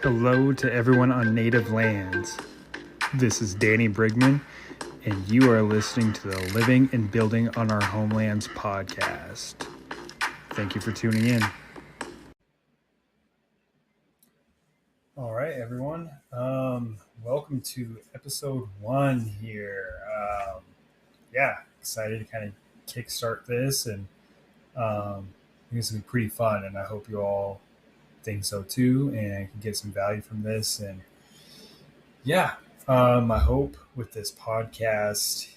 Hello to everyone on native lands. This is Danny Brigman, and you are listening to the Living and Building on Our Homelands podcast. Thank you for tuning in. All right, everyone. Welcome to episode 1 here. Excited to kind of kickstart this, and I think it's going to be pretty fun, and I hope you all think so too and can get some value from this. And my hope with this podcast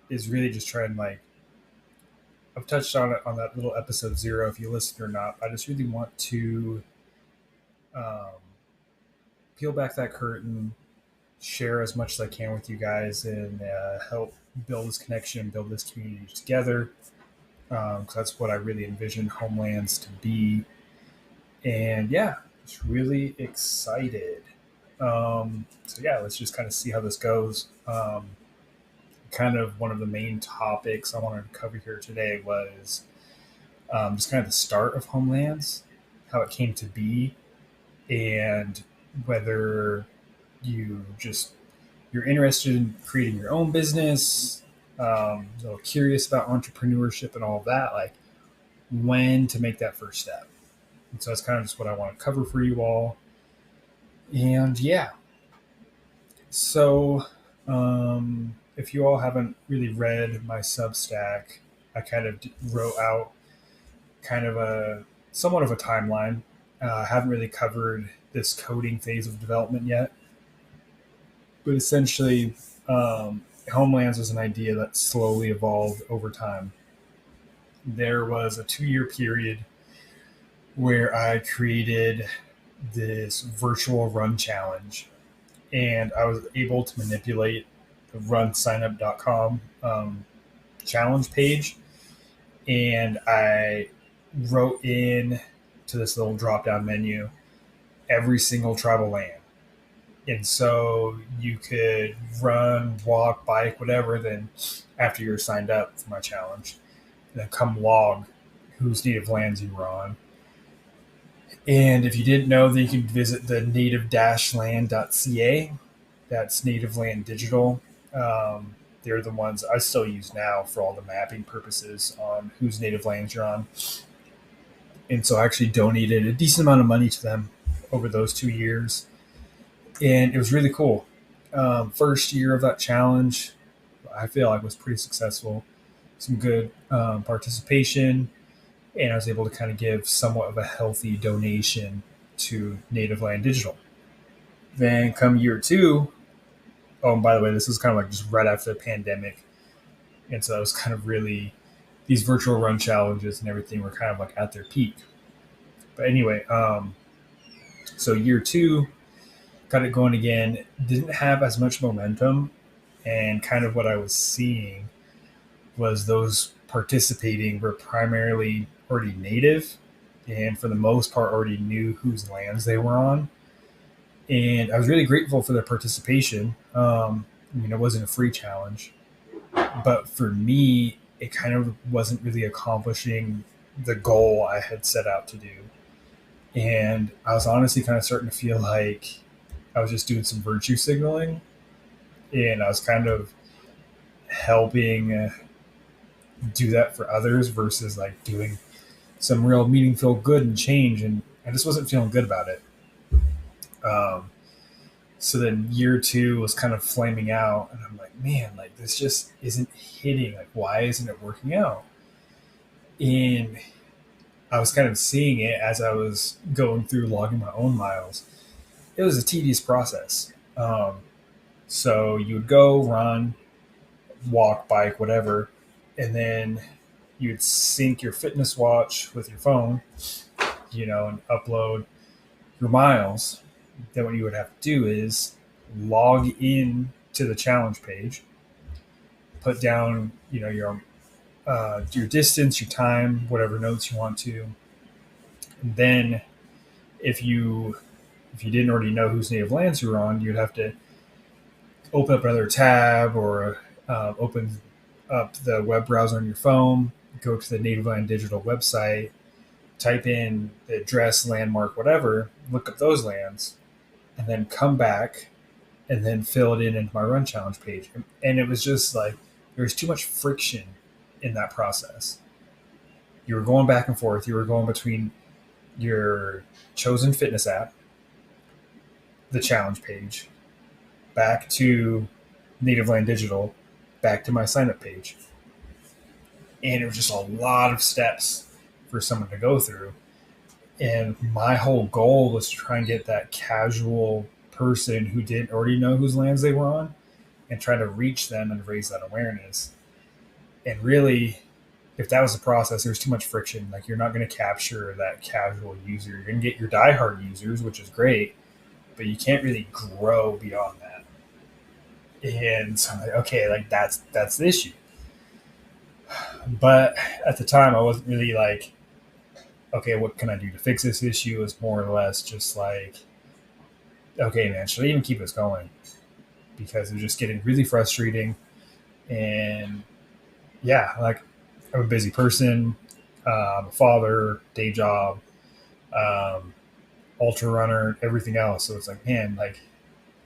is really just trying, I've touched on it on that little episode 0 if you listened or not. I just really want to peel back that curtain, share as much as I can with you guys, and help build this connection, build this community together, because that's what I really envision Homelands to be. And just really excited. Let's just kind of see how this goes. Kind of one of the main topics I wanted to cover here today was just kind of the start of Homelands, how it came to be, and whether you're interested in creating your own business, a little curious about entrepreneurship and all of that, like when to make that first step. And so that's kind of just what I want to cover for you all. And if you all haven't really read my Substack, I kind of wrote out kind of somewhat of a timeline. I haven't really covered this coding phase of development yet, but essentially, Homelands was an idea that slowly evolved over time. There was a 2-year period where I created this virtual run challenge, and I was able to manipulate the runsignup.com challenge page, and I wrote in to this little drop-down menu every single tribal land. And so you could run, walk, bike, whatever, then after you're signed up for my challenge, and then come log whose native lands you were on. And if you didn't know, then you can visit the native-land.ca. That's Native Land Digital. They're the ones I still use now for all the mapping purposes on whose native lands you're on. And so I actually donated a decent amount of money to them over those 2 years. And it was really cool. First year of that challenge, I feel like was pretty successful. Some good participation. And I was able to kind of give somewhat of a healthy donation to Native Land Digital. Then come year 2, and by the way, this is kind of like just right after the pandemic. And so it was kind of really, these virtual run challenges and everything were kind of like at their peak. But anyway, so year 2, got it going again, didn't have as much momentum. And kind of what I was seeing was those participating were primarily already native, and for the most part already knew whose lands they were on. And I was really grateful for their participation. It wasn't a free challenge, but for me, it kind of wasn't really accomplishing the goal I had set out to do. And I was honestly kind of starting to feel like I was just doing some virtue signaling, and I was kind of helping do that for others versus like doing some real meaningful good and change. And I just wasn't feeling good about it. So then year 2 was kind of flaming out, and I'm like, man, like this just isn't hitting. Like, why isn't it working out? And I was kind of seeing it as I was going through logging my own miles. It was a tedious process. So you would go run, walk, bike, whatever, and then you'd sync your fitness watch with your phone, and upload your miles. Then what you would have to do is log in to the challenge page, put down, your distance, your time, whatever notes you want to. And then if you didn't already know whose native lands you were on, you'd have to open up another tab or open up the web browser on your phone, go to the Native Land Digital website, type in the address, landmark, whatever, look up those lands, and then come back and then fill it in into my run challenge page. And it was just like there was too much friction in that process. You were going back and forth. You were going between your chosen fitness app, the challenge page, back to Native Land Digital, back to my sign up page. And it was just a lot of steps for someone to go through. And my whole goal was to try and get that casual person who didn't already know whose lands they were on and try to reach them and raise that awareness. And really, if that was the process, there's too much friction. Like, you're not going to capture that casual user. You're going to get your diehard users, which is great, but you can't really grow beyond that. And so I'm like, okay, like that's the issue. But at the time, I wasn't really like, okay, what can I do to fix this issue? It was more or less just like, okay, man, should I even keep this going? Because it was just getting really frustrating. And yeah, like, I'm a busy person. I'm a father, day job, ultra runner, everything else. So it's like, man, like,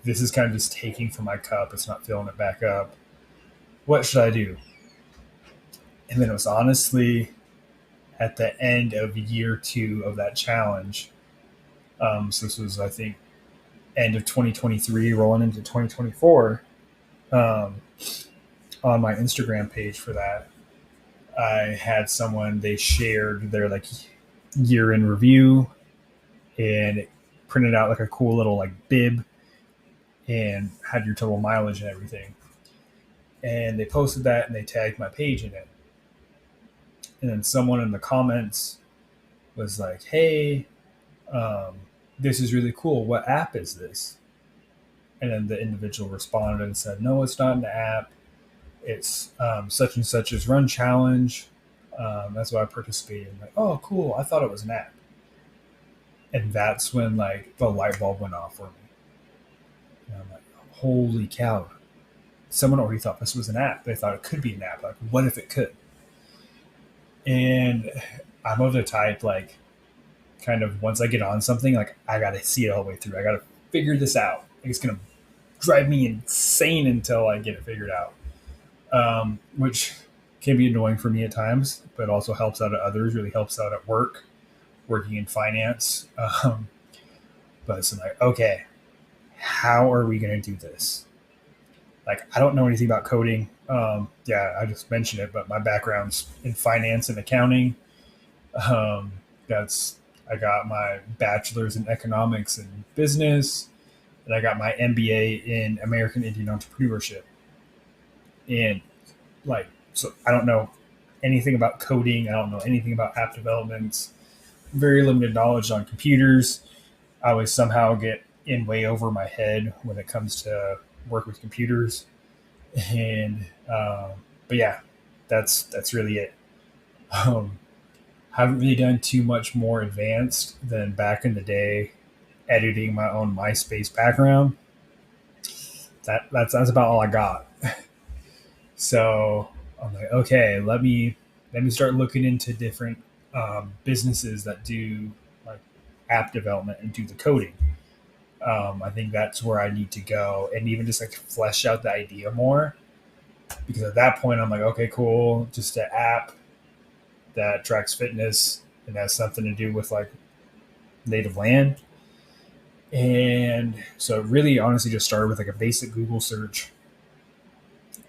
this is kind of just taking from my cup. It's not filling it back up. What should I do? And then it was honestly at the end of year 2 of that challenge. So this was, I think, end of 2023, rolling into 2024. On my Instagram page for that, I had someone, they shared their like year in review, and it printed out like a cool little like bib and had your total mileage and everything. And they posted that and they tagged my page in it. And then someone in the comments was like, hey, this is really cool. What app is this? And then the individual responded and said, no, it's not an app. It's such and such as Run Challenge. That's why I participated. I'm like, oh, cool. I thought it was an app. And that's when like the light bulb went off for me. And I'm like, holy cow. Someone already thought this was an app. They thought it could be an app. Like, what if it could? And I'm of the type, like, kind of once I get on something, like, I got to see it all the way through. I got to figure this out. Like, it's going to drive me insane until I get it figured out. Which can be annoying for me at times, but also helps out at others, really helps out at work, working in finance. But it's like, okay, how are we going to do this? Like, I don't know anything about coding. Yeah, I just mentioned it, but my background's in finance and accounting. I got my bachelor's in economics and business, and I got my MBA in American Indian entrepreneurship. And like, so I don't know anything about coding. I don't know anything about app development. Very limited knowledge on computers. I always somehow get in way over my head when it comes to work with computers. And but yeah, that's really it. Haven't really done too much more advanced than back in the day, editing my own MySpace background. That's about all I got. So I'm like, okay, let me start looking into different businesses that do like app development and do the coding. I think that's where I need to go, and even just like flesh out the idea more. Because at that point, I'm like, okay, cool, just an app that tracks fitness and has something to do with like native land. And so it really honestly just started with like a basic Google search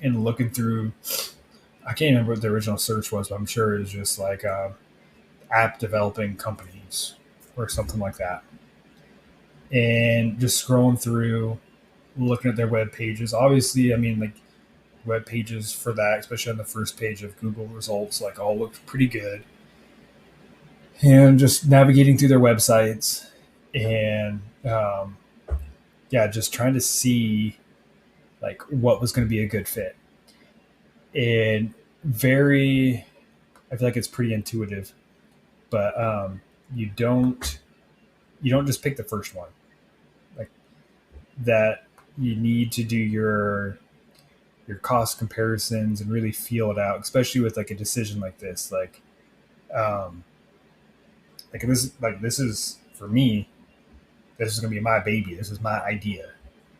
and looking through. I can't remember what the original search was, but I'm sure it was just like app developing companies or something like that. And just scrolling through, looking at their web pages. Obviously, I mean, like, web pages for that, especially on the first page of Google results, like, all looked pretty good. And just navigating through their websites and yeah, just trying to see like what was going to be a good fit. And I feel like it's pretty intuitive, but you don't just pick the first one. Like, that you need to do your cost comparisons and really feel it out, especially with like a decision like this. Like this is for me. this is going to be my baby. This is my idea.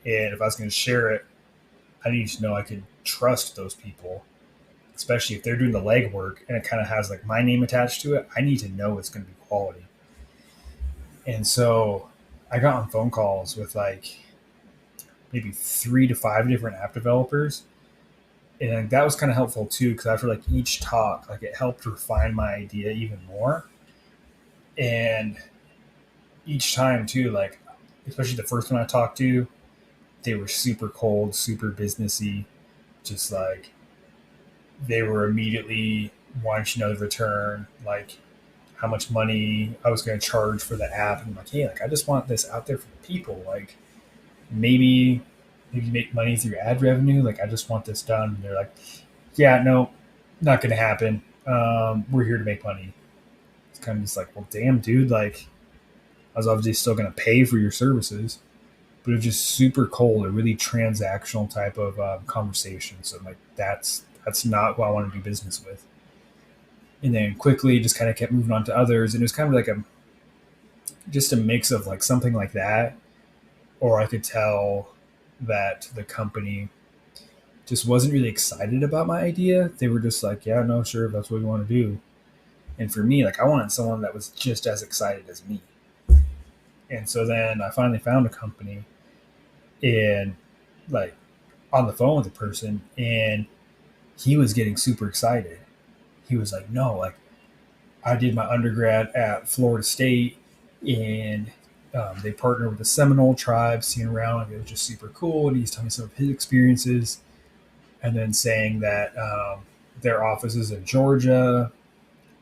And if I was going to share it, I need to know I could trust those people, especially if they're doing the legwork and it kind of has like my name attached to it. I need to know it's going to be quality. And so I got on phone calls with like maybe 3 to 5 different app developers. And that was kind of helpful too, because after like each talk, like it helped refine my idea even more. And each time too, like especially the first one I talked to, they were super cold, super businessy, just like they were immediately wanting to know the return, like how much money I was going to charge for the app. And I'm like, hey, like I just want this out there for the people. Like maybe make money through ad revenue. Like I just want this done. And they're like, yeah, no, not going to happen. We're here to make money. It's kind of just like, well, damn, dude. Like I was obviously still going to pay for your services, but it was just super cold, a really transactional type of conversation. So I'm like, that's not who I want to do business with. And then quickly just kind of kept moving on to others. And it was kind of like just a mix of like something like that. Or I could tell that the company just wasn't really excited about my idea. They were just like, yeah, no, sure, that's what we want to do. And for me, like I wanted someone that was just as excited as me. And so then I finally found a company and like on the phone with the person, and he was getting super excited. He was like, no, like I did my undergrad at Florida State, and they partnered with the Seminole tribe, seeing around. Like, it was just super cool. And he's telling me some of his experiences, and then saying that their office is in Georgia,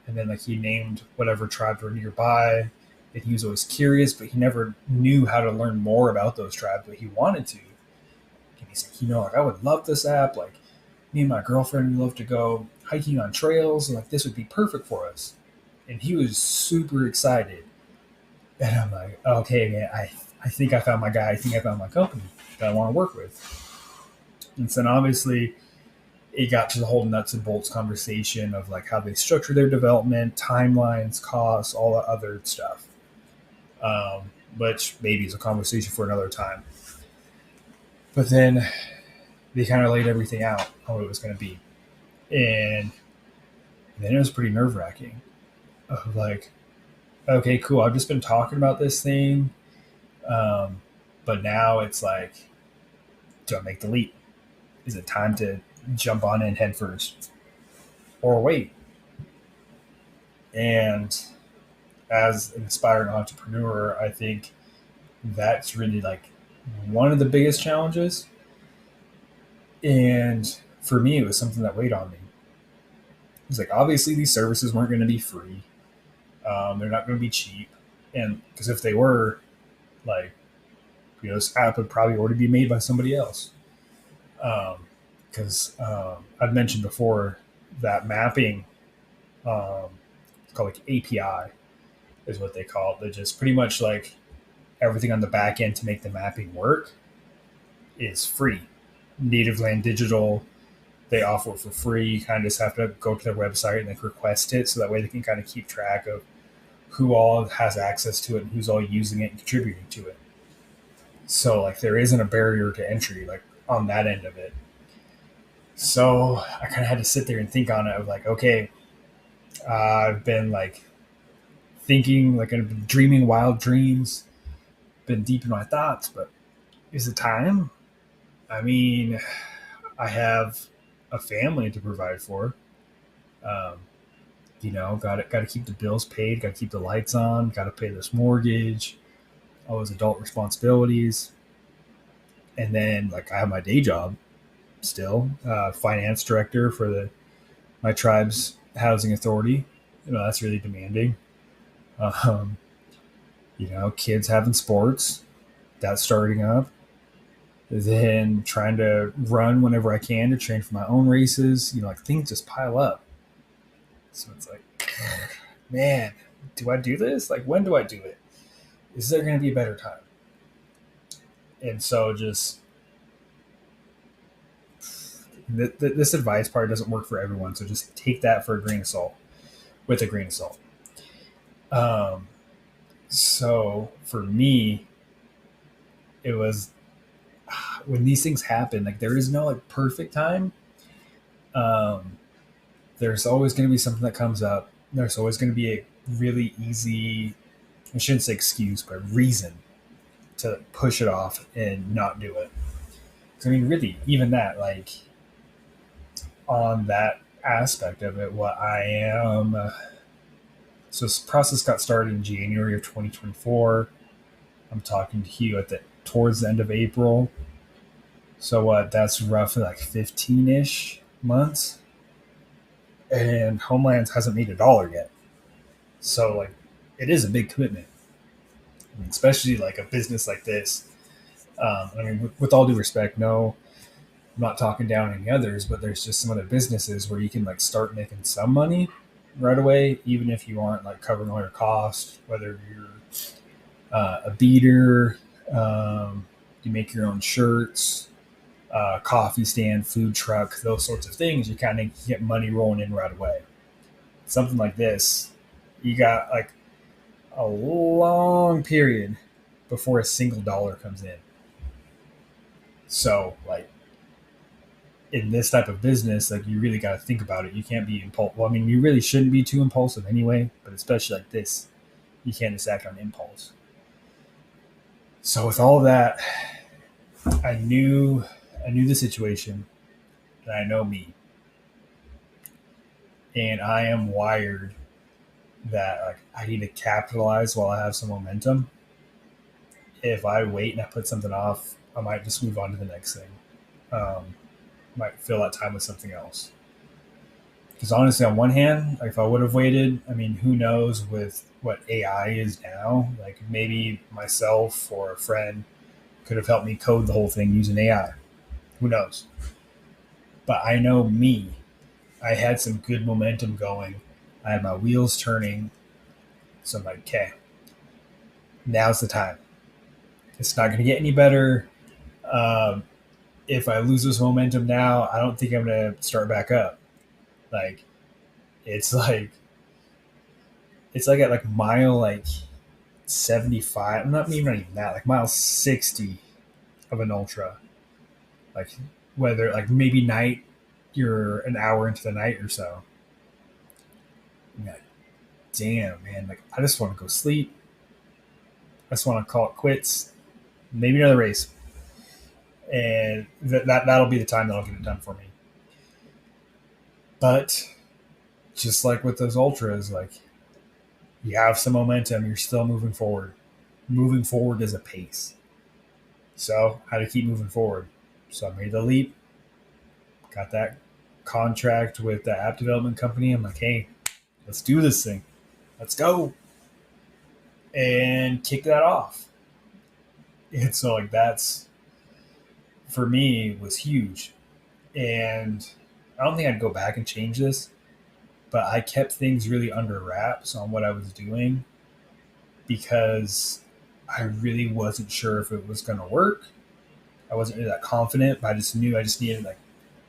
and then like he named whatever tribes were nearby. And he was always curious, but he never knew how to learn more about those tribes, but he wanted to. And he's like, like I would love this app. Like me and my girlfriend would love to go hiking on trails, and like this would be perfect for us. And he was super excited. And I'm like, okay, man, I think I found my guy. I think I found my company that I want to work with. And so obviously it got to the whole nuts and bolts conversation of like how they structure their development, timelines, costs, all that other stuff. Which maybe is a conversation for another time. But then they kind of laid everything out on what it was going to be. And then it was pretty nerve wracking. Like, okay, cool. I've just been talking about this thing. But now it's like, do I make the leap? Is it time to jump on in head first? Or wait? And as an aspiring entrepreneur, I think that's really like one of the biggest challenges. And for me, it was something that weighed on me. It's like, obviously these services weren't going to be free. They're not going to be cheap. And because if they were, like, this app would probably already be made by somebody else. Because I've mentioned before that mapping, it's called like API is what they call it. They're just pretty much like everything on the back end to make the mapping work is free. Native Land Digital, they offer it for free. You kind of just have to go to their website and like request it, so that way they can kind of keep track of who all has access to it and who's all using it and contributing to it. So like there isn't a barrier to entry like on that end of it. So I kind of had to sit there and think on it. I was like, okay, I've been like thinking, like I've been dreaming wild dreams, been deep in my thoughts, but is it time? I mean, I have a family to provide for. Um, got to keep the bills paid, got to keep the lights on, got to pay this mortgage, all those adult responsibilities. And then like I have my day job still, finance director for my tribe's housing authority. That's really demanding. Um, kids having sports, that's starting up. Then trying to run whenever I can to train for my own races. Like things just pile up. So it's like, man, do I do this? Like, when do I do it? Is there going to be a better time? And so just this advice part doesn't work for everyone. So just take that for a grain of salt, with a grain of salt. So for me, it was when these things happen, like there is no like perfect time. Um, there's always going to be something that comes up. There's always going to be a really easy, I shouldn't say excuse, but reason to push it off and not do it. So, I mean, really, even that, like on that aspect of it, what I am. So this process got started in January of 2024. I'm talking to you at the towards the end of April. So what? That's roughly like 15-ish months, and Homelands hasn't made $1 yet. So like, it is a big commitment, I mean, especially like a business like this. I mean, with all due respect, no, I'm not talking down any others, but there's just some other businesses where you can like start making some money right away, even if you aren't like covering all your costs, whether you're a beater, you make your own shirts, coffee stand, food truck, those sorts of things. You kind of get money rolling in right away. Something like this, you got like a long period before a single dollar comes in. So like in this type of business, like you really got to think about it. You can't be impulsive. Well, I mean, you really shouldn't be too impulsive anyway, but especially like this, you can't just act on impulse. So with all of that, I knew the situation, and I know me, and I am wired that like I need to capitalize while I have some momentum. If I wait and I put something off, I might just move on to the next thing. Might fill that time with something else. Because honestly, on one hand, like if I would have waited, I mean, who knows with what AI is now? Like maybe myself or a friend could have helped me code the whole thing using AI. Who knows? But I know me. I had some good momentum going. I had my wheels turning. So I'm like, okay, now's the time. It's not going to get any better. Um, if I lose this momentum now, I don't think I'm going to start back up. Like, it's like, it's like at like mile like 75, not even that, like mile 60 of an ultra. Like, whether like maybe night, you're an hour into the night or so. I'm like, damn, man, like I just want to go sleep. I just want to call it quits. Maybe another race. And that'll be the time that'll get it done for me. But just like with those ultras, like you have some momentum, you're still moving forward. Moving forward is a pace. So how to keep moving forward. So I made the leap, got that contract with the app development company. I'm like, hey, let's do this thing. Let's go. And kick that off. And so like that's for me was huge. And I don't think I'd go back and change this, but I kept things really under wraps on what I was doing because I really wasn't sure if it was going to work. I wasn't really that confident, but I just knew I just needed to like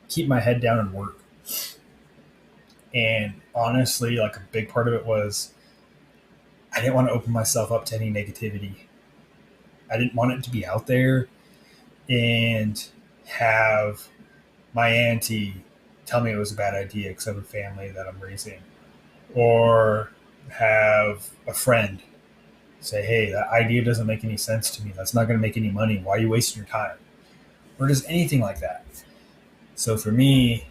keep my head down and work. And honestly, like a big part of it was I didn't want to open myself up to any negativity. I didn't want it to be out there and have my auntie tell me it was a bad idea because I have a family that I'm raising, or have a friend say, hey, that idea doesn't make any sense to me. That's not going to make any money. Why are you wasting your time? Or just anything like that. So for me,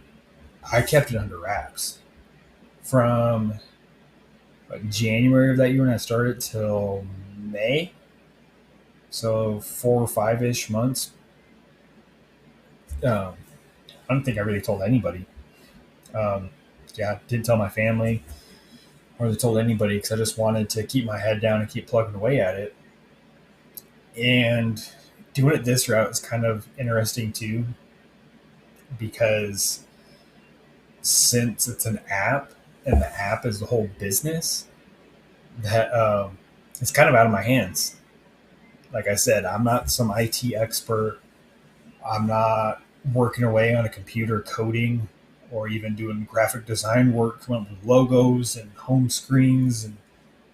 I kept it under wraps from like January of that year when I started till May. So 4 or 5-ish months. I don't think I really told anybody. Didn't tell my family or really told anybody because I just wanted to keep my head down and keep plugging away at it. And doing it this route is kind of interesting too, because since it's an app and the app is the whole business, that it's kind of out of my hands. Like I said, I'm not some IT expert. I'm not working away on a computer coding or even doing graphic design work, coming up with logos and home screens and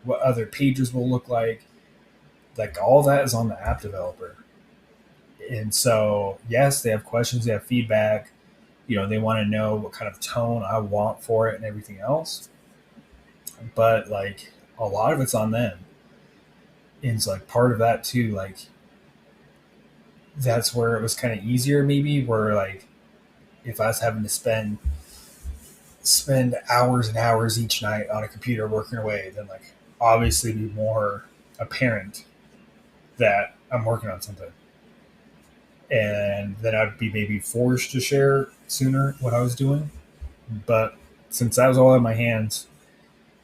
what other pages will look like. Like all that is on the app developer. And so, yes, they have questions, they have feedback. They want to know what kind of tone I want for it and everything else. But like a lot of it's on them. And it's like part of that too, like that's where it was kind of easier maybe, where like if I was having to spend hours and hours each night on a computer working away, then like obviously be more apparent that I'm working on something. And then I'd be maybe forced to share sooner what I was doing. But since that was all in my hands,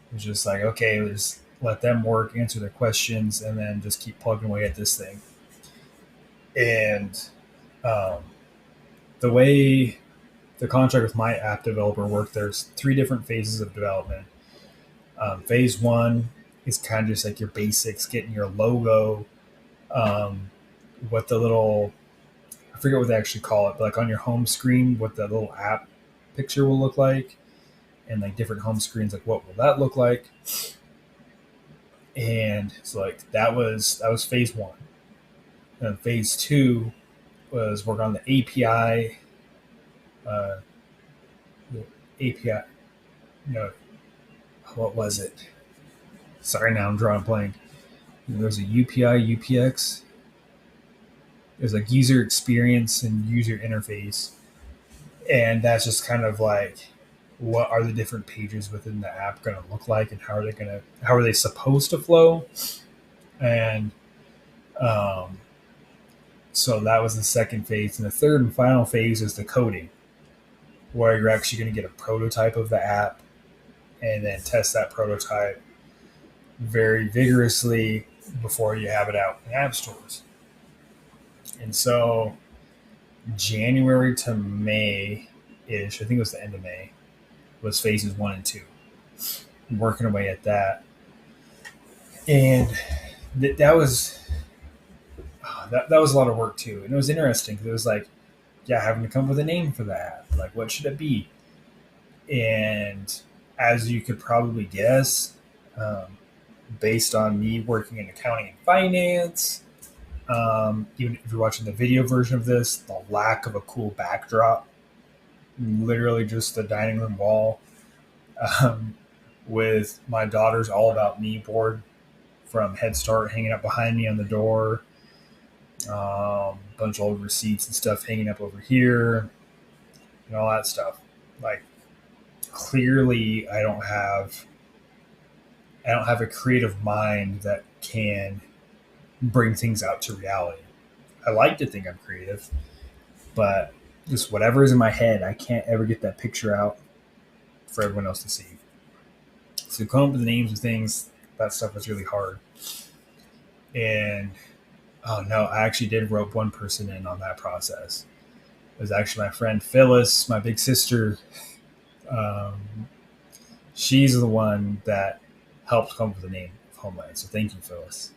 it was just like, okay, let's let them work, answer their questions, and then just keep plugging away at this thing. And um, the way the contract with my app developer worked, there's three different phases of development. Phase one is kind of just like your basics, getting your logo, um, what the little, I forget what they actually call it, but like on your home screen, what the little app picture will look like, and like different home screens, like what will that look like? And so like that was phase one. And phase two was work on the API, uh, the API. No, what was it? Sorry, now I'm drawing a blank. There's a UPI, UPX. There's like user experience and user interface, and that's just kind of like what are the different pages within the app going to look like, and how are they supposed to flow, and um, so that was the second phase, and the third and final phase is the coding, where you're actually going to get a prototype of the app and then test that prototype very vigorously before you have it out in app stores. And so January to May ish, I think it was the end of May, was phases one and two. I'm working away at that. And that was that was a lot of work too. And it was interesting because it was like, yeah, having to come up with a name for that. Like, what should it be? And as you could probably guess, um, based on me working in accounting and finance, even if you're watching the video version of this, the lack of a cool backdrop, literally just the dining room wall, um, with my daughter's All About Me board from Head Start hanging up behind me on the door, a bunch of old receipts and stuff hanging up over here, and all that stuff. Like, clearly, I don't have a creative mind that can bring things out to reality. I like to think I'm creative, but just whatever is in my head, I can't ever get that picture out for everyone else to see. So come up with the names of things, that stuff was really hard. And oh no, I actually did rope one person in on that process. It was actually my friend Phyllis, my big sister. Um, she's the one that helped come up with the name of Homeland. So thank you, Phyllis.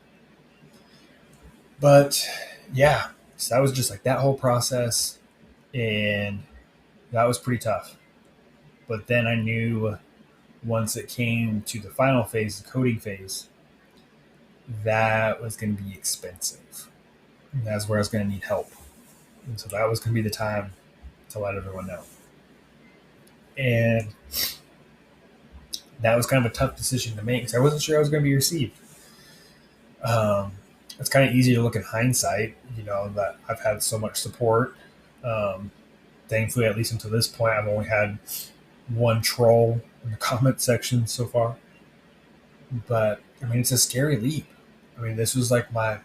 But yeah, so that was just like that whole process, and that was pretty tough. But then I knew once it came to the final phase, the coding phase, that was going to be expensive. And that's where I was going to need help. And so that was going to be the time to let everyone know. And that was kind of a tough decision to make because I wasn't sure I was going to be received. Um, it's kind of easy to look in hindsight, that I've had so much support. Um, Thankfully, at least until this point, I've only had one troll in the comment section so far. But I mean, it's a scary leap. I mean, this was like my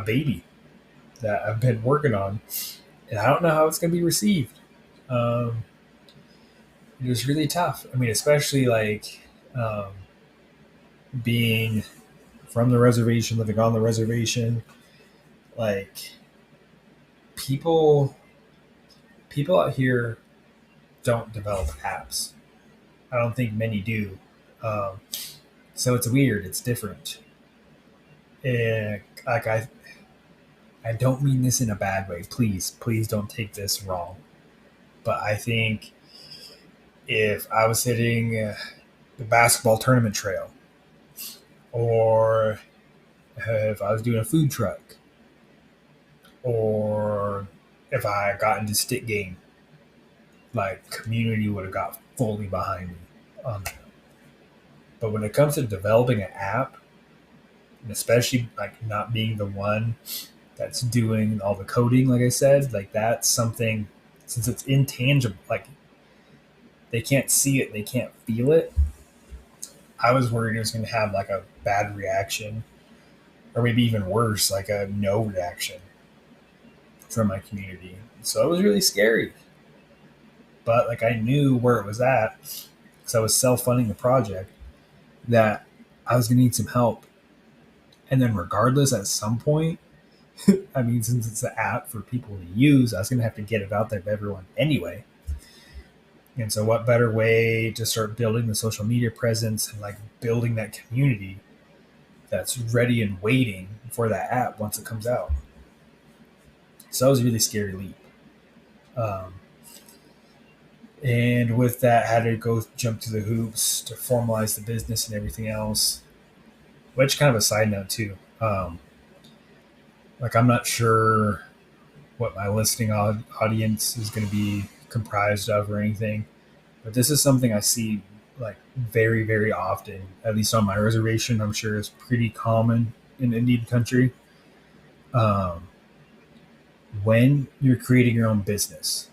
baby that I've been working on, and I don't know how it's going to be received. Um, it was really tough. I mean, especially like being from the reservation, living on the reservation, like people people out here don't develop apps. I don't think many do. Um, so it's weird. It's different. And like I don't mean this in a bad way. Please don't take this wrong. But I think if I was hitting the basketball tournament trail, or if I was doing a food truck, or if I got into stick game, like community would have got fully behind me on that. But when it comes to developing an app, and especially like not being the one that's doing all the coding, like I said, like that's something, since it's intangible, like they can't see it, they can't feel it. I was worried it was going to have like a bad reaction, or maybe even worse, like a no reaction from my community. So it was really scary. But like I knew where it was at because I was self funding the project, that I was going to need some help. And then, regardless, at some point, I mean, since it's an app for people to use, I was going to have to get it out there to everyone anyway. And so, what better way to start building the social media presence and like building that community that's ready and waiting for that app once it comes out? So, that was a really scary leap. Um, and with that, had to go jump through the hoops to formalize the business and everything else. Which, kind of a side note too. Like I'm not sure what my listening audience is going to be comprised of or anything, but this is something I see like very, very often, at least on my reservation. I'm sure it's pretty common in Indian country. Um, when you're creating your own business,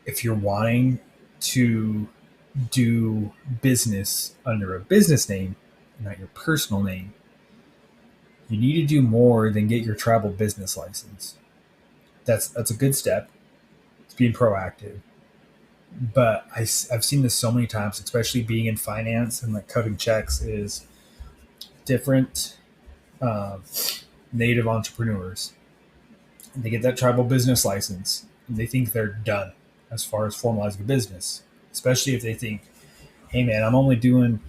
if you're wanting to do business under a business name, not your personal name, you need to do more than get your travel business license. That's a good step. It's being proactive. But I've seen this so many times, especially being in finance and like cutting checks, is different uh, native entrepreneurs. They get that tribal business license and they think they're done as far as formalizing a business, especially if they think, hey man, I'm only doing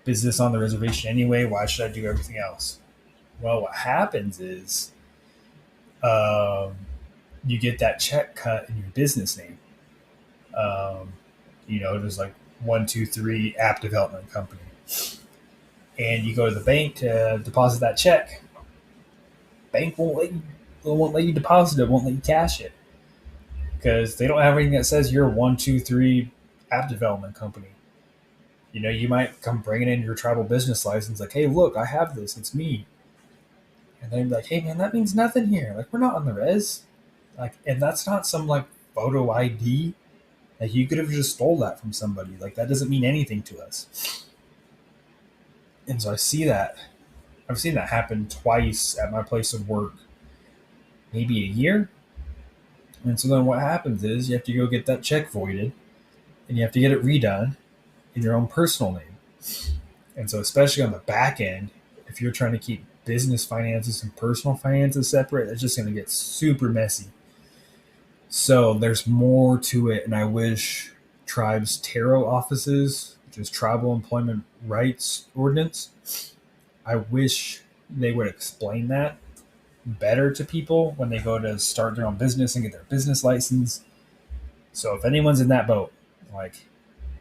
business on the reservation anyway. Why should I do everything else? Well, what happens is um, you get that check cut in your business name. Um, there's like 1, 2, 3 app development company, and you go to the bank to deposit that check. Bank won't let you deposit it, won't let you cash it because they don't have anything that says you're a 1, 2, 3 app development company. You might come bringing in your tribal business license, like, hey, look, I have this, it's me. And they'd be like, hey man, that means nothing here. Like, we're not on the res. Like, and that's not some like photo ID. Like, you could have just stole that from somebody. Like, that doesn't mean anything to us. And so I see that. I've seen that happen twice at my place of work, maybe a year. And so then what happens is you have to go get that check voided and you have to get it redone in your own personal name. And so, especially on the back end, if you're trying to keep business finances and personal finances separate, it's just going to get super messy. So there's more to it, and I wish tribes' tarot offices, which is Tribal Employment Rights Ordinance, I wish they would explain that better to people when they go to start their own business and get their business license. So if anyone's in that boat, like,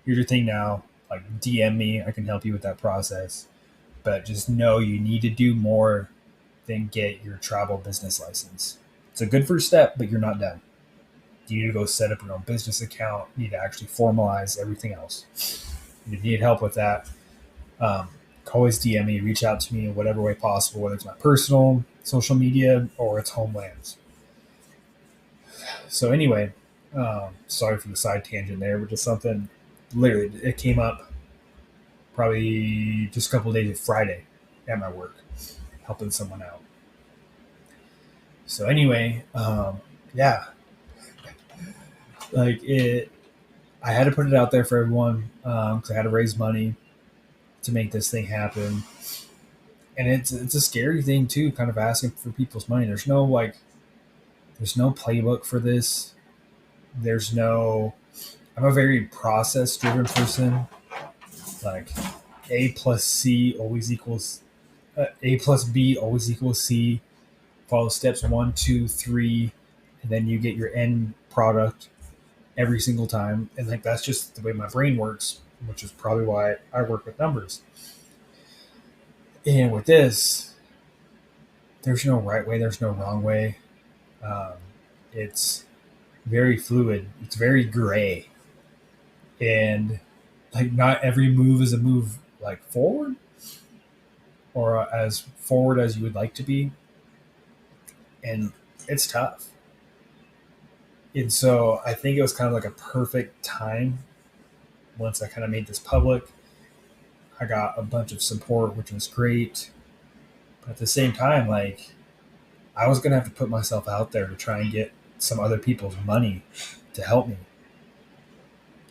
here's your thing now, like DM me, I can help you with that process. But just know you need to do more than get your travel business license. It's a good first step, but you're not done. You need to go set up your own business account. You need to actually formalize everything else. If you need help with that, always DM me, reach out to me in whatever way possible, whether it's my personal social media or it's Homelands. So anyway, sorry for the side tangent there, but just something, literally, it came up probably just a couple of days of Friday at my work, helping someone out. So anyway, yeah, like I had to put it out there for everyone because I had to raise money to make this thing happen. And it's a scary thing too, kind of asking for people's money. There's no playbook for this. I'm a very process driven person. Like A plus C always equals A plus B always equals C. Follow steps 1, 2, 3, and then you get your end product every single time. And like that's just the way my brain works, which is probably why I work with numbers. And with this, there's no right way, there's no wrong way. Um, it's very fluid. It's very gray, and like not every move is a move like forward or as forward as you would like to be, and it's tough. And so I think it was kind of like a perfect time once I kind of made this public. I got a bunch of support, which was great. But at the same time, like I was gonna have to put myself out there to try and get some other people's money to help me,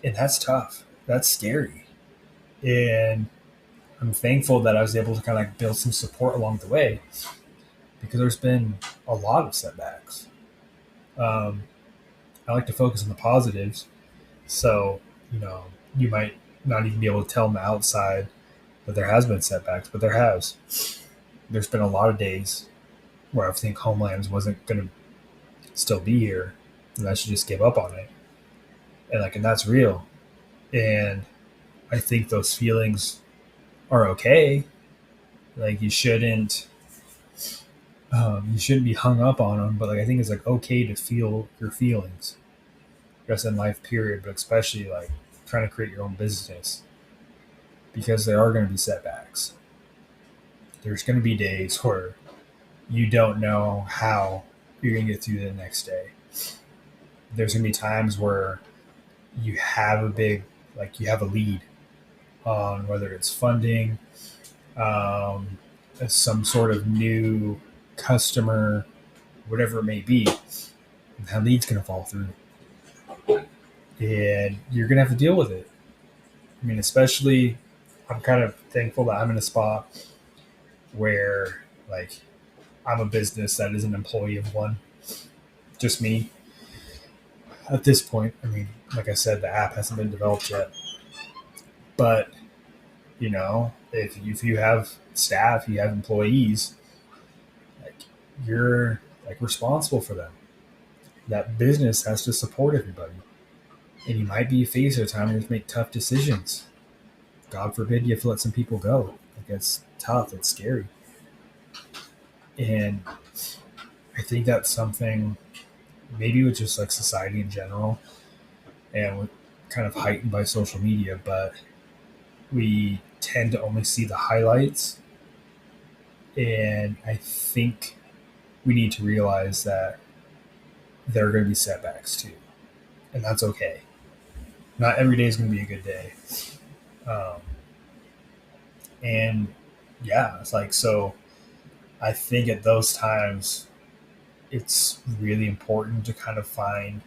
and that's tough. That's scary, and I'm thankful that I was able to kind of like build some support along the way because there's been a lot of setbacks. Um, I like to focus on the positives, so you know you might not even be able to tell on the outside that there has been setbacks, but there has. There's been a lot of days where I think Homelands wasn't going to still be here, and I should just give up on it. And that's real. And I think those feelings are okay. Like you shouldn't be hung up on them. But like I think it's like okay to feel your feelings, just in life, period. But especially like trying to create your own business because there are going to be setbacks. There's going to be days where you don't know how you're going to get through the next day. There's going to be times where you have you have a lead on whether it's funding, um, some sort of new customer, whatever it may be. That lead's going to fall through, and you're going to have to deal with it. I mean, especially, I'm kind of thankful that I'm in a spot where, like, I'm a business that is an employee of one, just me. At this point, I mean, like I said, the app hasn't been developed yet, but if you have staff, you have employees, like you're like responsible for them. That business has to support everybody, and you might be faced with a time where you have to make tough decisions. God forbid you have to let some people go. Like it's tough. It's scary, and I think that's something maybe with just like society in general, and with kind of heightened by social media, but we tend to only see the highlights. And I think we need to realize that there are going to be setbacks too. And that's okay. Not every day is going to be a good day. Um, and yeah, it's like, so I think at those times, it's really important to kind of find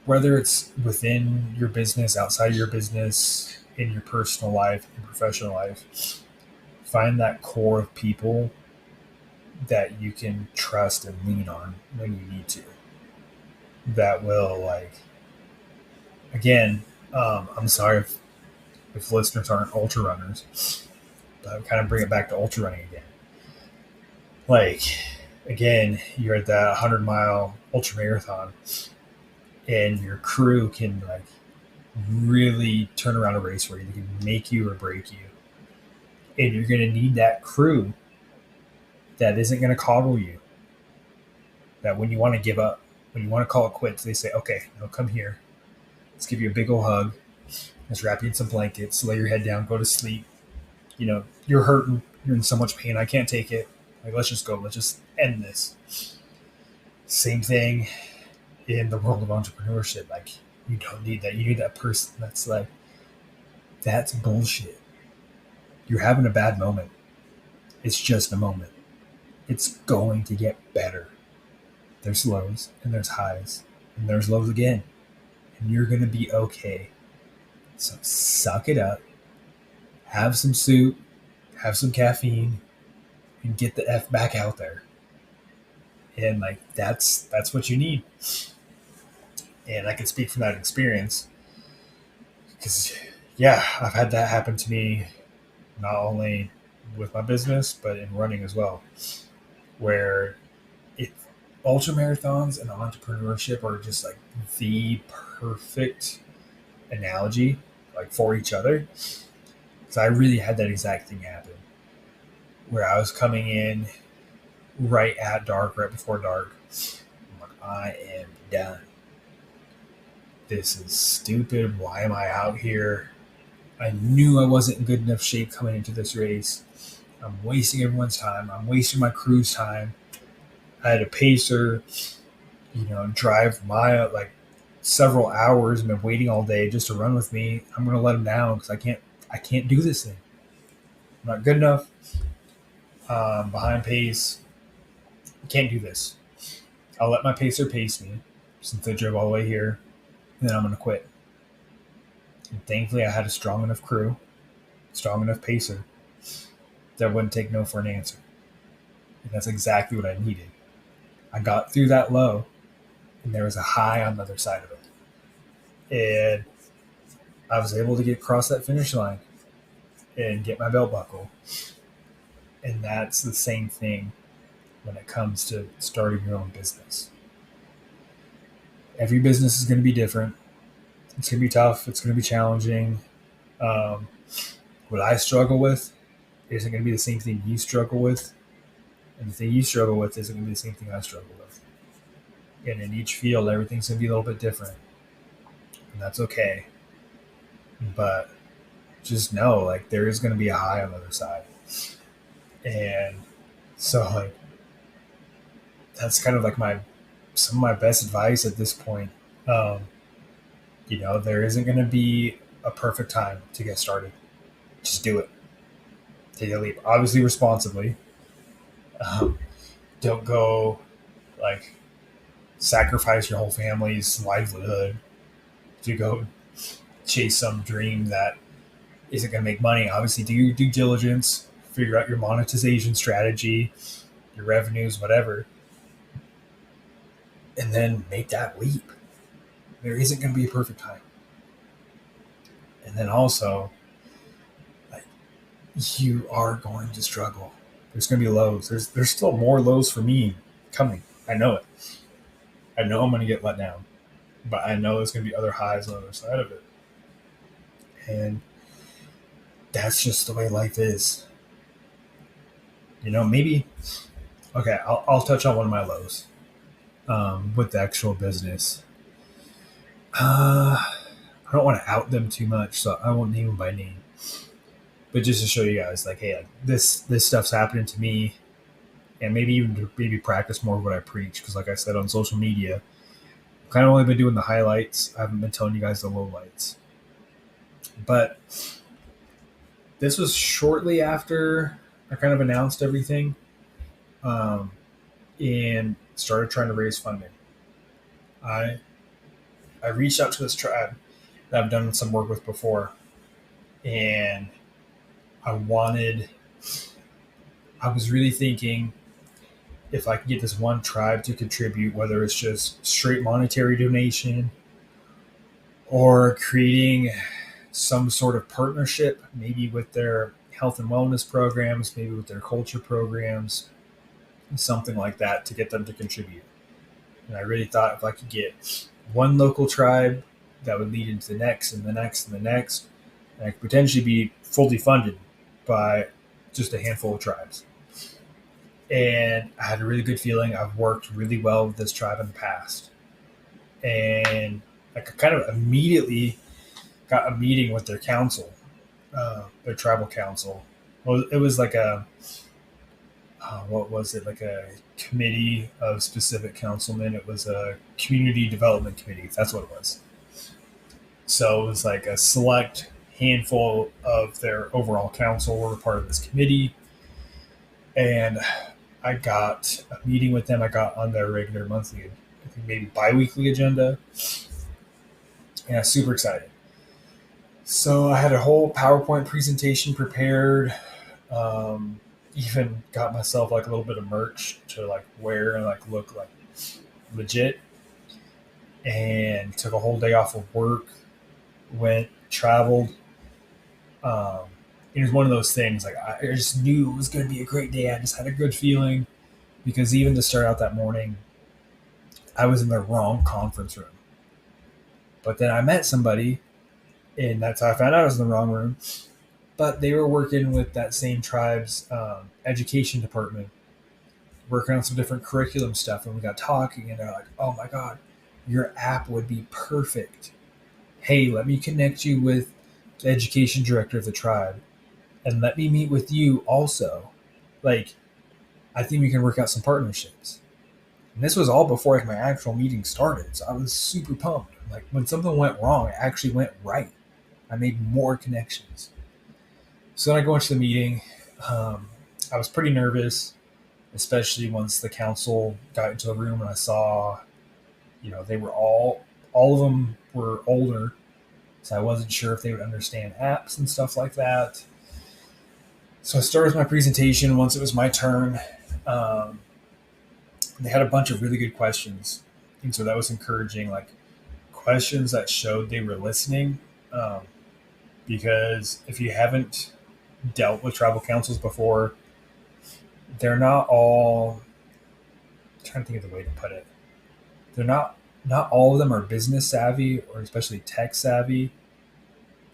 whether it's within your business, outside your business, in your personal life, in professional life, find that core of people that you can trust and lean on when you need to. That will like again. I'm sorry if listeners aren't ultra runners, but I kind of bring it back to ultra running again. Like again, you're at that 100-mile ultra marathon, and your crew can like really turn around a race where they can make you or break you, and you're going to need that crew that isn't going to coddle you. That when you want to give up, when you want to call it quits, they say, "Okay, no, come here. Let's give you a big old hug. Let's wrap you in some blankets, lay your head down, go to sleep. You're hurting. You're in so much pain. I can't take it. Like, let's just go. Let's just end this." Same thing in the world of entrepreneurship. Like, you don't need that. You need that person that's like, that's bullshit. You're having a bad moment. It's just a moment. It's going to get better. There's lows and there's highs and there's lows again. And you're going to be okay. So suck it up. Have some soup. Have some caffeine. And get the F back out there. And like that's what you need. And I can speak from that experience. Because yeah, I've had that happen to me not only with my business, but in running as well. Where it ultra marathons and entrepreneurship are just like the perfect analogy like for each other. Because I really had that exact thing happen where I was coming in right at dark, right before dark. I'm like, I am done. This is stupid. Why am I out here? I knew I wasn't in good enough shape coming into this race. I'm wasting everyone's time. I'm wasting my crew's time. I had a pacer, drive like several hours and been waiting all day just to run with me. I'm gonna let him down because I can't do this thing. I'm not good enough. Behind pace. I can't do this. I'll let my pacer pace me since I drove all the way here, and then I'm gonna quit. And thankfully, I had a strong enough crew, strong enough pacer that wouldn't take no for an answer. And that's exactly what I needed. I got through that low, and there was a high on the other side of it. And I was able to get across that finish line and get my belt buckle. And that's the same thing when it comes to starting your own business. Every business is going to be different. It's going to be tough. It's going to be challenging. Um, what I struggle with isn't going to be the same thing you struggle with. And the thing you struggle with isn't going to be the same thing I struggle with. And in each field, everything's going to be a little bit different. And that's okay. But just know, like, there is going to be a high on the other side. And so, like, that's kind of like some of my best advice at this point. There isn't going to be a perfect time to get started. Just do it. Take a leap. Obviously, responsibly. Don't go, like, sacrifice your whole family's livelihood to go chase some dream that isn't going to make money. Obviously, do your due diligence, figure out your monetization strategy, your revenues, whatever, and then make that leap. There isn't going to be a perfect time. And then also, like, you are going to struggle. There's going to be lows. There's still more lows for me coming. I know it. I know I'm going to get let down, but I know there's going to be other highs on the other side of it. And that's just the way life is. Maybe, okay, I'll touch on one of my lows with the actual business. I don't want to out them too much, so I won't name them by name. But just to show you guys, like, hey, this stuff's happening to me, and maybe even to practice more of what I preach. Because, like I said, on social media, I've kind of only been doing the highlights. I haven't been telling you guys the lowlights. But this was shortly after I kind of announced everything, and started trying to raise funding. I reached out to this tribe that I've done some work with before, and I was really thinking if I could get this one tribe to contribute, whether it's just straight monetary donation or creating some sort of partnership, maybe with their health and wellness programs, maybe with their culture programs, something like that, to get them to contribute. And I really thought if I could get one local tribe, that would lead into the next and the next and the next, and I could potentially be fully funded by just a handful of tribes. And I had a really good feeling. I've worked really well with this tribe in the past. And I kind of immediately got a meeting with their council, their tribal council. Well, it was like what was it? Like a committee of specific councilmen. It was a community development committee. That's what it was. So it was like a select handful of their overall council were part of this committee. And I got a meeting with them. I got on their regular monthly, I think maybe bi-weekly agenda. And I was super excited. So I had a whole PowerPoint presentation prepared. Even got myself like a little bit of merch to like wear and like look like legit. And took a whole day off of work. Traveled. It was one of those things, like, I just knew it was going to be a great day. I just had a good feeling, because even to start out that morning, I was in the wrong conference room. But then I met somebody, and that's how I found out I was in the wrong room. But they were working with that same tribe's education department, working on some different curriculum stuff, and we got talking, and they're like, oh my God, your app would be perfect. Hey, let me connect you with the education director of the tribe, and let me meet with you also. Like, I think we can work out some partnerships. And this was all before like my actual meeting started. So I was super pumped. Like when something went wrong, it actually went right. I made more connections. So then I go into the meeting. I was pretty nervous, especially once the council got into the room and I saw, they were all of them were older. So I wasn't sure if they would understand apps and stuff like that. So I started my presentation. Once it was my turn, um, they had a bunch of really good questions. And so that was encouraging, like questions that showed they were listening. Um, because if you haven't dealt with tribal councils before, they're not all, I'm trying to think of the way to put it. They're not all of them are business savvy or especially tech savvy.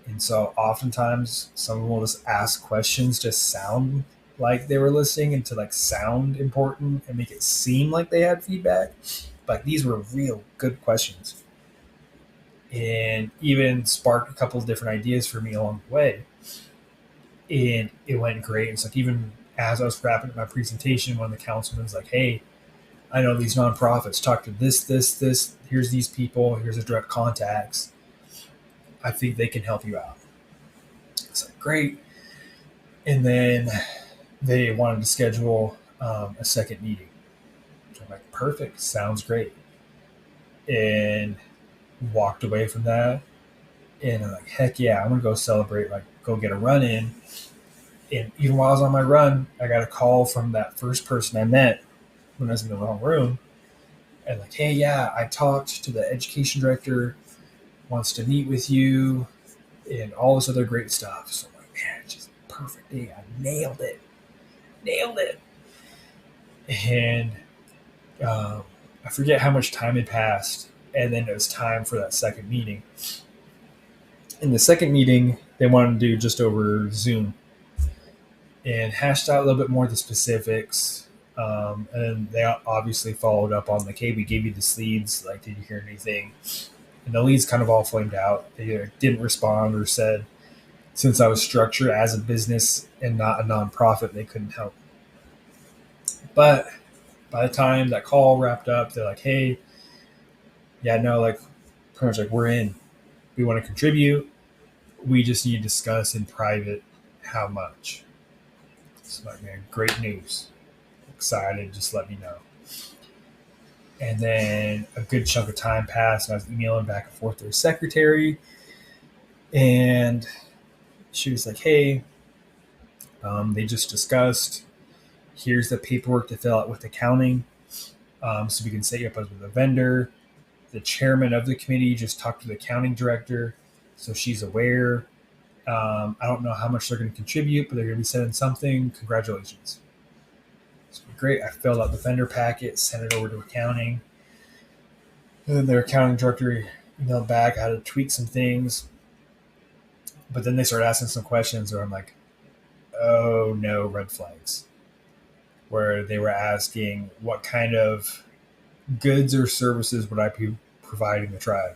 And so oftentimes someone will just ask questions to sound like they were listening and to like sound important and make it seem like they had feedback. But these were real good questions and even sparked a couple of different ideas for me along the way. And it went great. It's like even as I was wrapping up my presentation, one of the councilmen's like, hey, I know these nonprofits, talk to this. Here's these people. Here's the direct contacts. I think they can help you out. It's like, great. And then they wanted to schedule a second meeting. So I'm like, perfect. Sounds great. And walked away from that. And I'm like, heck yeah, I'm going to go celebrate, like go get a run in. And even while I was on my run, I got a call from that first person I met when I was in the wrong room. And like, hey, yeah, I talked to the education director, wants to meet with you, and all this other great stuff. So I'm like, man, it's just a perfect day. I nailed it. And I forget how much time had passed. And then it was time for that second meeting. In the second meeting, they wanted to do just over Zoom and hashed out a little bit more of the specifics. And they obviously followed up on like, hey, we gave you the leads. Like, did you hear anything? And the leads kind of all flamed out. They either didn't respond or said, since I was structured as a business and not a nonprofit, they couldn't help. But by the time that call wrapped up, they're like, hey, yeah, no, like pretty much like we're in. We want to contribute. We just need to discuss in private how much. It's like, man, great news. Excited, just let me know. And then a good chunk of time passed, and I was emailing back and forth to her secretary. And she was like, hey, they just discussed, here's the paperwork to fill out with accounting, so we can set you up as with a vendor. The chairman of the committee just talked to the accounting director, so she's aware. I don't know how much they're going to contribute, but they're going to be sending something. Congratulations. So great. I filled out the vendor packet, sent it over to accounting. And then their accounting director emailed back. I had to tweak some things. But then they started asking some questions where I'm like, oh no, red flags. Where they were asking what kind of goods or services would I be providing the tribe.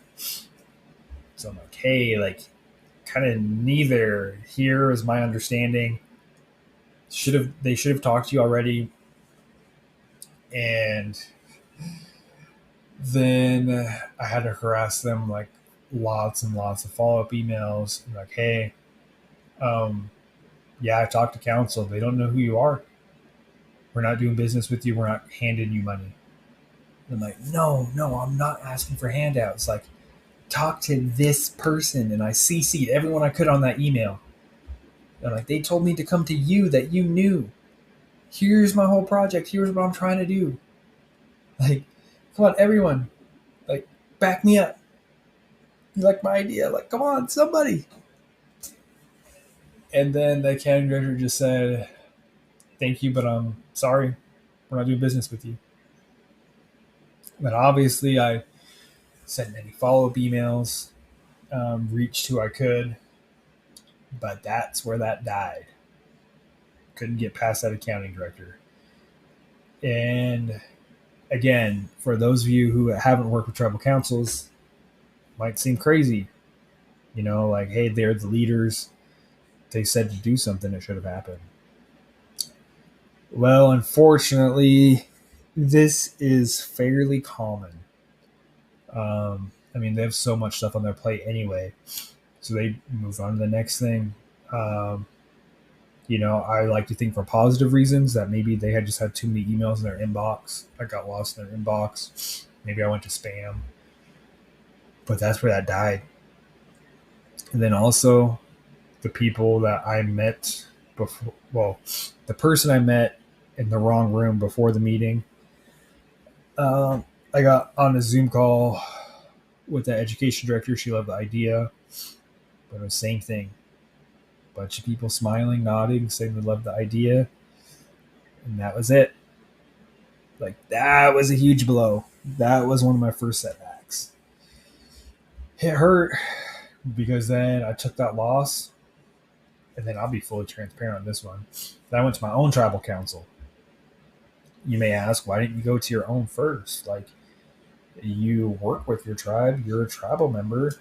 So I'm like, hey, like kind of neither. Here is my understanding. They should have talked to you already. And then I had to harass them like lots and lots of follow-up emails. I'm like, hey, yeah, I talked to council. They don't know who you are. We're not doing business with you. We're not handing you money. I'm like, no, I'm not asking for handouts. Like, talk to this person. And I CC'd everyone I could on that email. And like, they told me to come to you that you knew. Here's my whole project. Here's what I'm trying to do. Like, come on, everyone. Like, back me up. You like my idea? Like, come on, somebody. And then the accounting director just said, thank you, but I'm sorry. We're not doing business with you. But obviously, I sent many follow-up emails, reached who I could. But that's where that died. Couldn't get past that accounting director. And again, for those of you who haven't worked with tribal councils, might seem crazy. Like, hey, they're the leaders. They said to do something, it should have happened. Well, unfortunately, this is fairly common. They have so much stuff on their plate anyway, so they move on to the next thing. Um, I like to think for positive reasons that maybe they had just had too many emails in their inbox. I got lost in their inbox. Maybe I went to spam, but that's where that died. And then also the people that I met before, well, the person I met in the wrong room before the meeting. I got on a Zoom call with the education director. She loved the idea, but it was the same thing. Bunch of people smiling, nodding, saying they loved the idea, and that was it. Like, that was a huge blow. That was one of my first setbacks. It hurt because then I took that loss, and then I'll be fully transparent on this one. Then I went to my own tribal council. You may ask, why didn't you go to your own first? Like, you work with your tribe, you're a tribal member.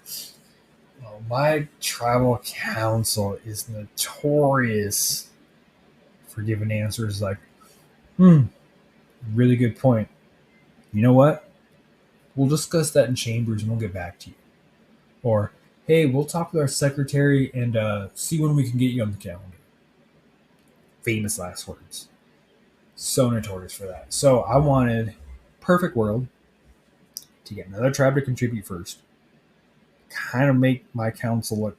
Well, my tribal council is notorious for giving answers like, really good point. You know what? We'll discuss that in chambers and we'll get back to you. Or, hey, we'll talk with our secretary and see when we can get you on the calendar. Famous last words. So notorious for that. So I wanted, perfect world, to get another tribe to contribute first. Kind of make my council look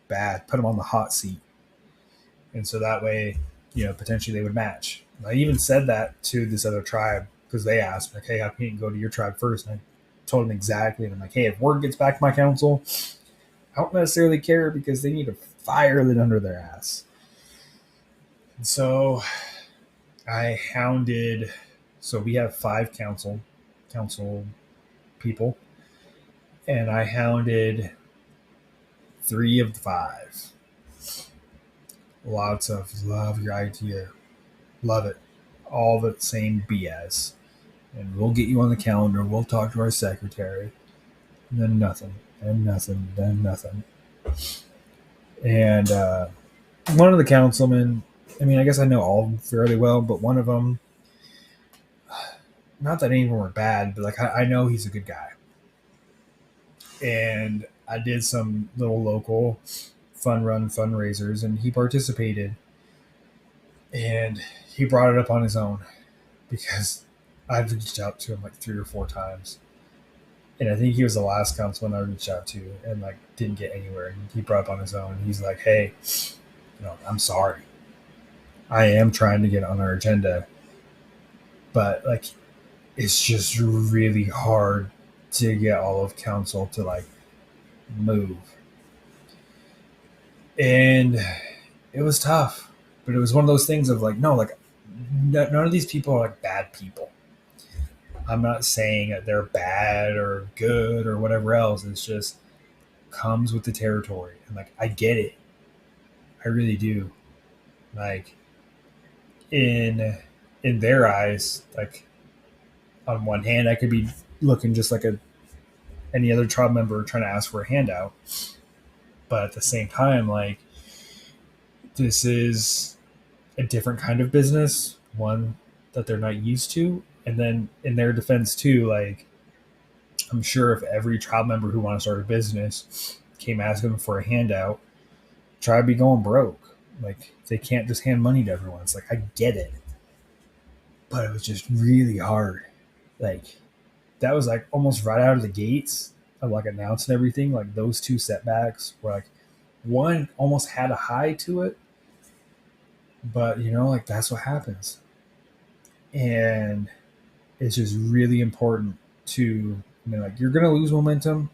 bad, put them on the hot seat. And so that way, potentially they would match. And I even said that to this other tribe because they asked, like, hey, how can you go to your tribe first? And I told them exactly. And I'm like, hey, if word gets back to my council, I don't necessarily care because they need to fire it under their ass. And so I hounded. So we have 5 council people, and I hounded 3 of the 5. Lots of love your idea, love it, all the same BS, and we'll get you on the calendar. We'll talk to our secretary, and then nothing, and nothing, then nothing. And one of the councilmen, I guess I know all of them fairly well, but one of them, not that any of them were bad, but like I know he's a good guy. And I did some little local fun run fundraisers, and he participated. And he brought it up on his own because I've reached out to him like 3 or 4 times. And I think he was the last councilman I reached out to and like didn't get anywhere. And he brought up on his own. And he's like, hey, I'm sorry. I am trying to get on our agenda. But like, it's just really hard to get all of council to like move. And it was tough. But it was one of those things of like, no, like none of these people are like bad people. I'm not saying that they're bad or good or whatever else. It's just comes with the territory. And like, I get it. I really do. Like in their eyes, like on one hand, I could be looking just like any other tribe member trying to ask for a handout. But at the same time, like this is a different kind of business, one that they're not used to. And then in their defense too, like I'm sure if every tribe member who wants to start a business came asking for a handout, tribe be going broke. Like they can't just hand money to everyone. It's like I get it, but it was just really hard. Like that was like almost right out of the gates of like announcing everything. Like those 2 setbacks were like one almost had a high to it, but like that's what happens. And it's just really important to, like you're going to lose momentum,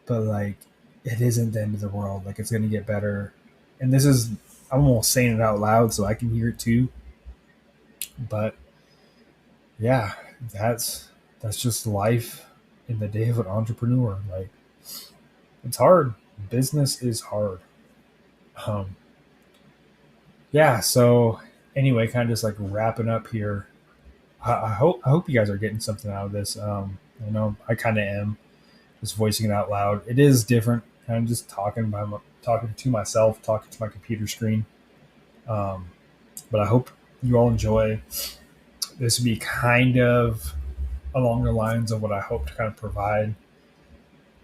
but like it isn't the end of the world. Like it's going to get better. And this is, I'm almost saying it out loud so I can hear it too. But yeah, that's just life in the day of an entrepreneur. Like it's hard. Business is hard. Yeah. So anyway, kind of just like wrapping up here. I hope you guys are getting something out of this. I know I kind of am, just voicing it out loud. It is different, kind of just talking to myself, talking to my computer screen. Um, but I hope you all enjoy. This would be kind of along the lines of what I hope to kind of provide,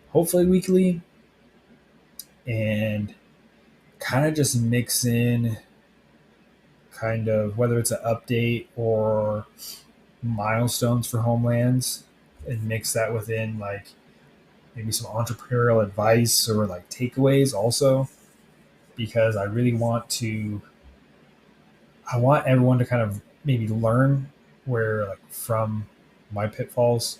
hopefully weekly, and kind of just mix in kind of whether it's an update or milestones for homelands, and mix that within like maybe some entrepreneurial advice or like takeaways also, because I want everyone to kind of maybe learn where like from my pitfalls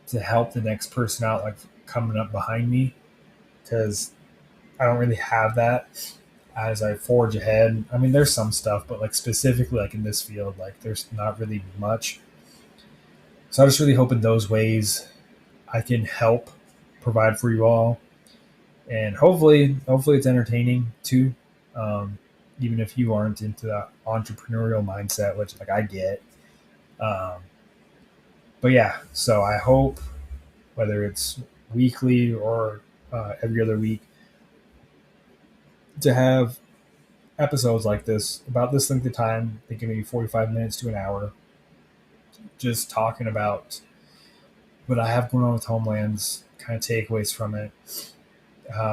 to help the next person out like coming up behind me, because I don't really have that as I forge ahead. I mean, there's some stuff, but like specifically like in this field, like there's not really much. So I just really hope in those ways I can help provide for you all, and hopefully it's entertaining too. Um, Even if you aren't into that entrepreneurial mindset, which like I get. Um, but yeah, so I hope whether it's weekly or every other week to have episodes like this about this length of time, thinking maybe 45 minutes to an hour, just talking about what I have going on with Homelands, kind of takeaways from it,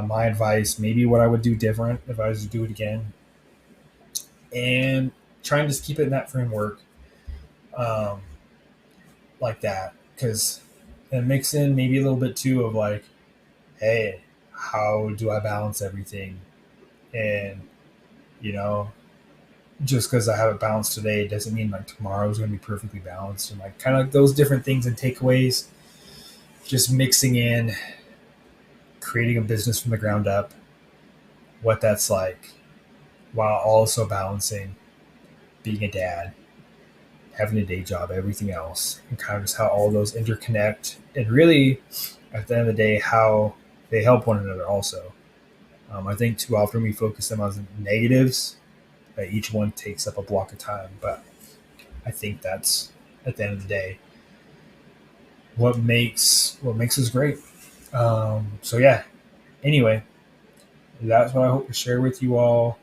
my advice, maybe what I would do different if I was to do it again, and trying to just keep it in that framework, um, like that, because it mix in maybe a little bit too of like, hey, how do I balance everything? And you know, just because I have it balanced today doesn't mean like tomorrow is going to be perfectly balanced, and like kind of like those different things and takeaways, just mixing in creating a business from the ground up, what that's like, while also balancing being a dad, having a day job, everything else, and kind of just how all those interconnect, and really at the end of the day how they help one another also. I think too often we focus them on negatives, that each one takes up a block of time, but I think that's at the end of the day what makes us great. So yeah. Anyway, that's what I hope to share with you all.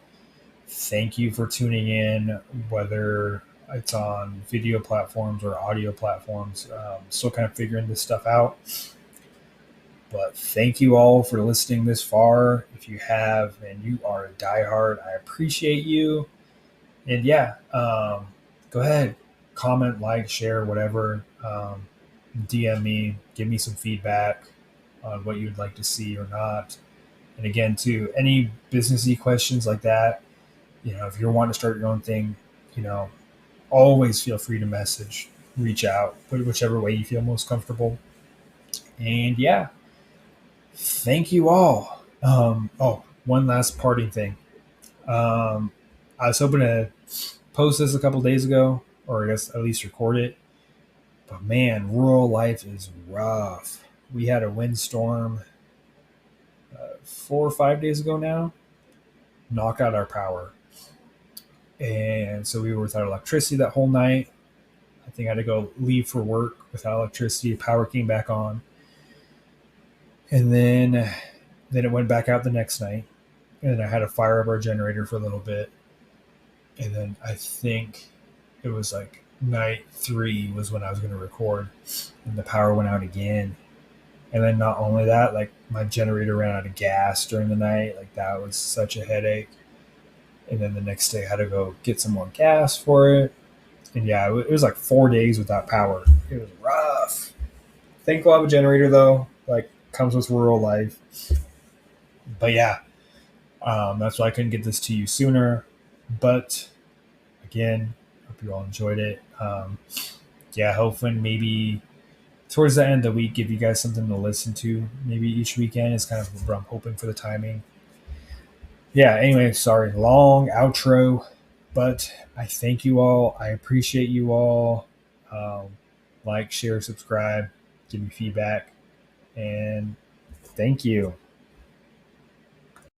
Thank you for tuning in, whether it's on video platforms or audio platforms. Still kind of figuring this stuff out. But thank you all for listening this far. If you have and you are a diehard, I appreciate you. And yeah, go ahead, comment, like, share, whatever. DM me, give me some feedback on what you'd like to see or not. And again, too, any businessy questions like that, if you're wanting to start your own thing, you know, always feel free to message, reach out, put it whichever way you feel most comfortable. And yeah, thank you all. One last parting thing. I was hoping to post this a couple days ago, or I guess at least record it. But man, rural life is rough. We had a windstorm 4 or 5 days ago now, knock out our power. And so we were without electricity that whole night. I think I had to go leave for work without electricity. Power came back on. And then it went back out the next night. And then I had to fire up our generator for a little bit. And then I think it was like night 3 was when I was going to record. And the power went out again. And then not only that, like my generator ran out of gas during the night. Like that was such a headache. And then the next day I had to go get some more gas for it. And yeah, it was like 4 days without power. It was rough. Thankful I have a generator though. Like comes with rural life. But yeah, that's why I couldn't get this to you sooner. But again, hope you all enjoyed it. Yeah, hoping maybe towards the end of the week, give you guys something to listen to. Maybe each weekend is kind of what I'm hoping for the timing. Yeah, anyway, sorry, long outro, but I thank you all. I appreciate you all. Like, share, subscribe, give me feedback, and thank you.